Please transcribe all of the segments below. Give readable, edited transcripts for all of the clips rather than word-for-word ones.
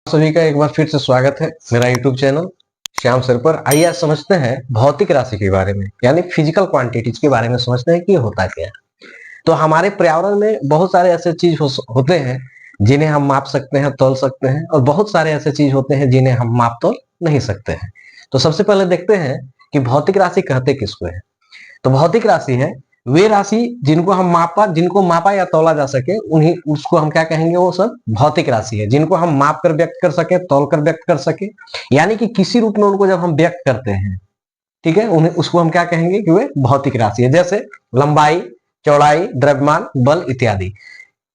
सभी का एक बार फिर से स्वागत है मेरा यूट्यूब चैनल श्याम सर पर। आइए आज समझते हैं भौतिक राशि के बारे में, यानी फिजिकल क्वांटिटीज के बारे में समझते हैं कि ये होता क्या है। तो हमारे पर्यावरण में बहुत सारे ऐसे चीज होते हैं जिन्हें हम माप सकते हैं, तौल सकते हैं, और बहुत सारे ऐसे चीज होते हैं जिन्हें हम माप तौल नहीं सकते हैं। तो सबसे पहले देखते हैं कि भौतिक राशि कहते किसको है। तो भौतिक राशि है वे राशि जिनको मापा या तौला जा सके, उन्हीं उसको हम क्या कहेंगे, वो सब भौतिक राशि है। जिनको हम माप कर व्यक्त कर सके, तौल कर व्यक्त कर सके, यानी कि किसी रूप में उनको जब हम व्यक्त करते हैं, ठीक है, उन्हें उसको हम क्या कहेंगे कि वे भौतिक राशि है। जैसे लंबाई, चौड़ाई, द्रव्यमान, बल इत्यादि।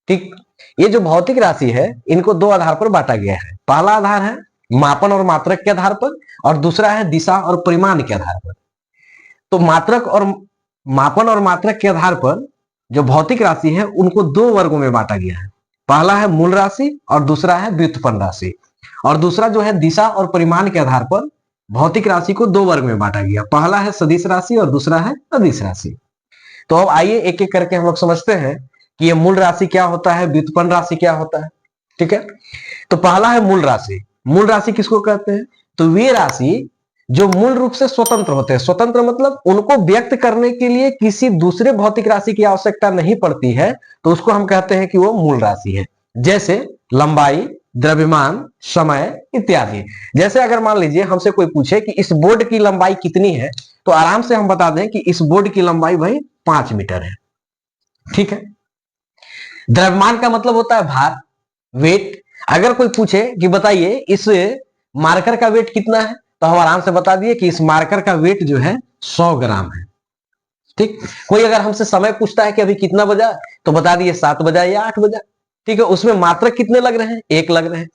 ठीक, ये जो भौतिक राशि है इनको दो आधार पर बांटा गया है। पहला आधार है मापन और मात्रक के आधार पर, और दूसरा है दिशा और परिमाण के आधार पर। तो मापन और मात्रक के आधार पर जो भौतिक राशि है उनको दो वर्गों में बांटा गया है। पहला है मूल राशि और दूसरा है व्युत्पन्न राशि। और दूसरा जो है दिशा और परिमाण के आधार पर भौतिक राशि को दो वर्ग में बांटा गया। पहला है सदिश राशि और दूसरा है अदिश राशि। तो अब आइए एक एक करके हम लोग समझते हैं कि ये मूल राशि क्या होता है, व्युत्पन्न राशि क्या होता है। ठीक है, तो पहला है मूल राशि। मूल राशि किसको कहते हैं? तो वे राशि जो मूल रूप से स्वतंत्र होते हैं। स्वतंत्र मतलब उनको व्यक्त करने के लिए किसी दूसरे भौतिक राशि की आवश्यकता नहीं पड़ती है, तो उसको हम कहते हैं कि वो मूल राशि है। जैसे लंबाई, द्रव्यमान, समय इत्यादि। जैसे अगर मान लीजिए हमसे कोई पूछे कि इस बोर्ड की लंबाई कितनी है, तो आराम से हम बता दें कि इस बोर्ड की लंबाई भाई 5 मीटर है। ठीक है। द्रव्यमान का मतलब होता है भार, वेट। अगर कोई पूछे कि बताइए इस मार्कर का वेट कितना है, तो हम आराम से बता दिए कि इस मार्कर का वेट जो है 100 ग्राम है। ठीक। कोई अगर हमसे समय पूछता है कि अभी कितना बजा, तो बता दिए 7 बजा या 8 बजा। ठीक है, उसमें मात्रक कितने लग रहे हैं? 1 लग रहे हैं।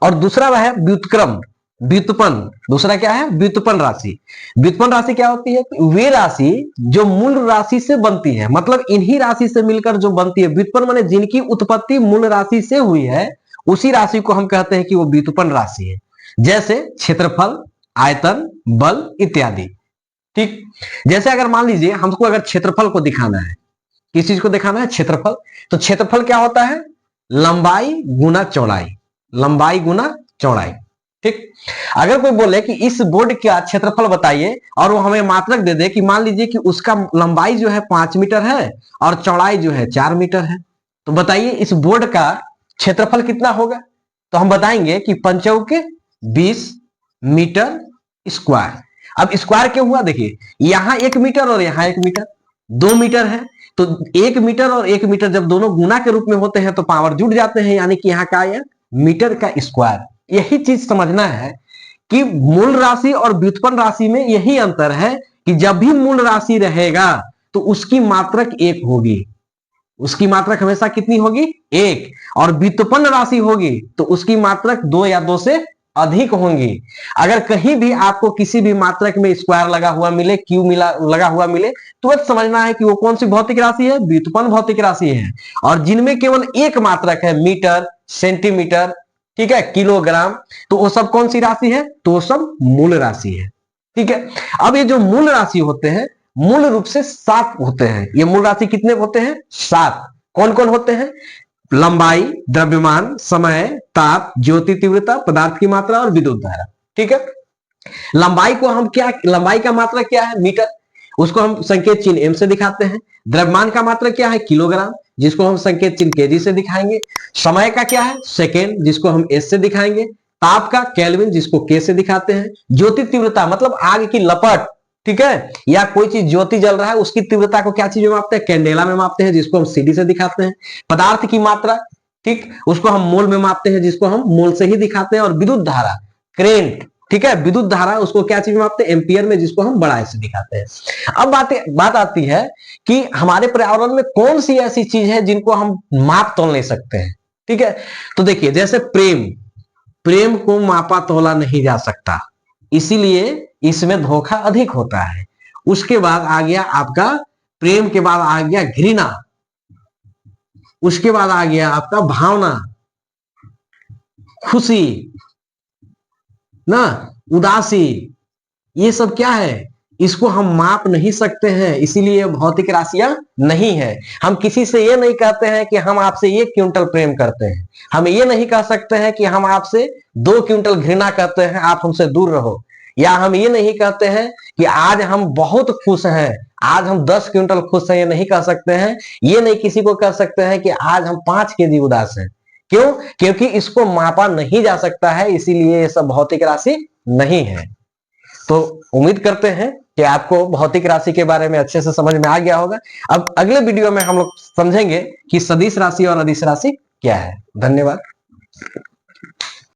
और दूसरा वह है व्युत्क्रम, व्युत्पन्न। दूसरा क्या है? व्युत्पन्न राशि। व्युत्पन्न राशि क्या होती है? वे राशि जो मूल राशि से बनती है, मतलब इन्हीं राशि से मिलकर जो बनती है। व्युत्पन्न माने जिनकी उत्पत्ति मूल राशि से हुई है, उसी राशि को हम कहते हैं कि वो व्युत्पन्न राशि है। जैसे क्षेत्रफल, आयतन, बल इत्यादि। ठीक। जैसे अगर मान लीजिए हमको अगर क्षेत्रफल को दिखाना है, किस चीज को दिखाना है? क्षेत्रफल। तो क्षेत्रफल क्या होता है? लंबाई गुना चौड़ाई, लंबाई गुना चौड़ाई। ठीक। अगर कोई बोले कि इस बोर्ड का क्षेत्रफल बताइए, और वो हमें मात्रक दे दे कि मान लीजिए कि उसका लंबाई जो है 5 मीटर है और चौड़ाई जो है 4 मीटर है, तो बताइए इस बोर्ड का क्षेत्रफल कितना होगा? तो हम बताएंगे कि 5 20 मीटर स्क्वायर। अब स्क्वायर क्यों हुआ? देखिए यहां 1 मीटर और यहां 1 मीटर, 2 मीटर है। तो 1 मीटर और 1 मीटर जब दोनों गुना के रूप में होते हैं तो पावर जुड़ जाते हैं, यानी कि यहाँ का आया मीटर का स्क्वायर। यही चीज समझना है कि मूल राशि और व्युत्पन्न राशि में यही अंतर है कि जब भी मूल राशि रहेगा तो उसकी मात्रक 1 होगी। उसकी मात्रक हमेशा कितनी होगी? 1। और व्युत्पन्न राशि होगी तो उसकी मात्रक 2 या 2 से अधिक होंगी। अगर कहीं भी आपको किसी भी मात्रक में स्क्वायर लगा हुआ मिले, क्यू लगा हुआ मिले, तुरंत समझना है कि वो कौन सी भौतिक राशि है? व्युत्पन्न भौतिक राशि है। और जिनमें केवल एक मात्रक है, मीटर, सेंटीमीटर, ठीक है, किलोग्राम, तो वो सब कौन सी राशि है? तो वो सब मूल राशि है। ठीक है। अब ये जो मूल राशि होते हैं मूल रूप से 7 होते हैं। ये मूल राशि कितने होते हैं? 7। कौन कौन होते हैं? लंबाई, द्रव्यमान, समय, ताप, ज्योति तीव्रता, पदार्थ की मात्रा और विद्युत धारा। ठीक है। लंबाई को हम क्या, लंबाई का मात्रा क्या है? मीटर। उसको हम संकेत चिन्ह एम से दिखाते हैं। द्रव्यमान का मात्रा क्या है? किलोग्राम, जिसको हम संकेत चिन्ह केजी से दिखाएंगे। समय का क्या है? सेकेंड, जिसको हम एस से दिखाएंगे। ताप का केल्विन, जिसको के से दिखाते हैं। ज्योति तीव्रता मतलब आग की लपट, ठीक है, या कोई चीज ज्योति जल रहा है उसकी तीव्रता को क्या चीज में मापते हैं? कैंडेला में मापते हैं, जिसको हम सीडी से दिखाते हैं। पदार्थ की मात्रा, ठीक, उसको हम मोल में मापते हैं, जिसको हम मोल से ही दिखाते हैं। और विद्युत धारा, करेंट, ठीक है, विद्युत धारा, उसको क्या चीज में मापते हैं? एम्पियर में, जिसको हम बड़ा से दिखाते हैं। अब बात आती है कि हमारे पर्यावरण में कौन सी ऐसी चीज है जिनको हम माप तोल नहीं सकते हैं। ठीक है। तो देखिए जैसे प्रेम, प्रेम को मापा तोला नहीं जा सकता, इसीलिए इसमें धोखा अधिक होता है। उसके बाद आ गया आपका, प्रेम के बाद आ गया घृणा, उसके बाद आ गया आपका भावना, खुशी ना, उदासी। ये सब क्या है? इसको हम माप नहीं सकते हैं, इसीलिए भौतिक राशियां नहीं है। हम किसी से ये नहीं कहते हैं कि हम आपसे 1 क्विंटल प्रेम करते हैं, हम ये नहीं कह सकते हैं कि हम आपसे 2 क्विंटल घृणा करते हैं, आप हमसे दूर रहो। या हम ये नहीं कहते हैं कि आज हम बहुत खुश हैं, आज हम 10 क्विंटल खुश हैं, ये नहीं कह सकते हैं। ये नहीं किसी को कह सकते हैं कि आज हम 5 केजी उदास हैं। क्यों? क्योंकि इसको मापा नहीं जा सकता है, इसीलिए ये सब भौतिक राशि नहीं है। तो उम्मीद करते हैं कि आपको भौतिक राशि के बारे में अच्छे से समझ में आ गया होगा। अब अगले वीडियो में हम लोग समझेंगे कि सदिश राशि और अदिश राशि क्या है। धन्यवाद।